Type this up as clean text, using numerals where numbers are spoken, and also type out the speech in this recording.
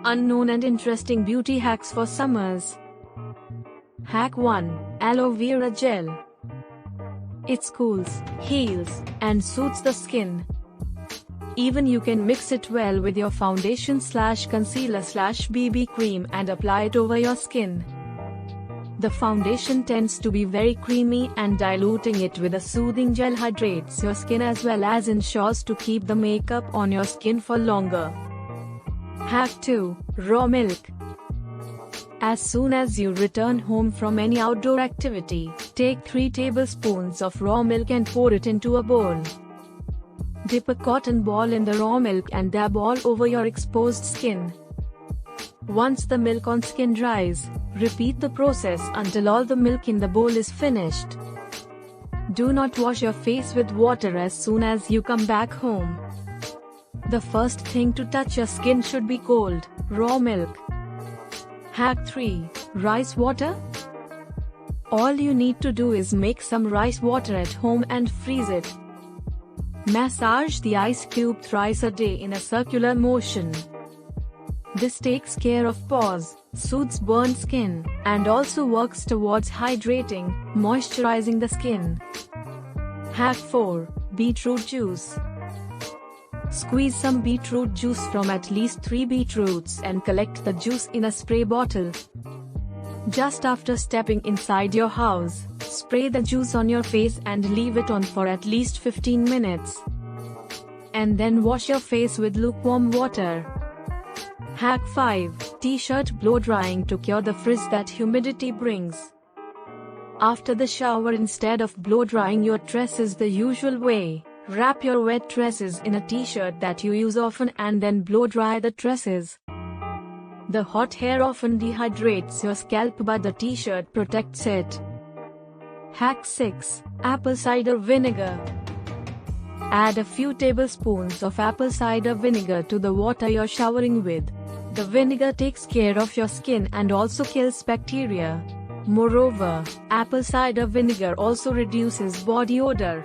Unknown and interesting beauty hacks for summers. Hack 1. Aloe Vera Gel. It cools, heals, and soothes the skin. Even you can mix it well with your foundation/concealer/BB cream and apply it over your skin. The foundation tends to be very creamy, and diluting it with a soothing gel hydrates your skin as well as ensures to keep the makeup on your skin for longer. Hack 2. Raw milk. As soon as you return home from any outdoor activity, take 3 tablespoons of raw milk and pour it into a bowl. Dip a cotton ball in the raw milk and dab all over your exposed skin. Once the milk on skin dries, repeat the process until all the milk in the bowl is finished. Do not wash your face with water as soon as you come back home. The first thing to touch your skin should be cold, raw milk. Hack 3. Rice water. All you need to do is make some rice water at home and freeze it. Massage the ice cube thrice a day in a circular motion. This takes care of pores, soothes burnt skin, and also works towards hydrating, moisturizing the skin. Hack 4. Beetroot juice. Squeeze some beetroot juice from at least 3 beetroots and collect the juice in a spray bottle. Just after stepping inside your house, spray the juice on your face and leave it on for at least 15 minutes. And then wash your face with lukewarm water. Hack 5. T-shirt blow drying to cure the frizz that humidity brings. After the shower, instead of blow drying your tresses the usual way, wrap your wet tresses in a t-shirt that you use often and then blow dry the tresses. The hot hair often dehydrates your scalp, but the t-shirt protects it. Hack 6. Apple cider vinegar. Add a few tablespoons of apple cider vinegar to the water you're showering with. The vinegar takes care of your skin and also kills bacteria. Moreover, apple cider vinegar also reduces body odor,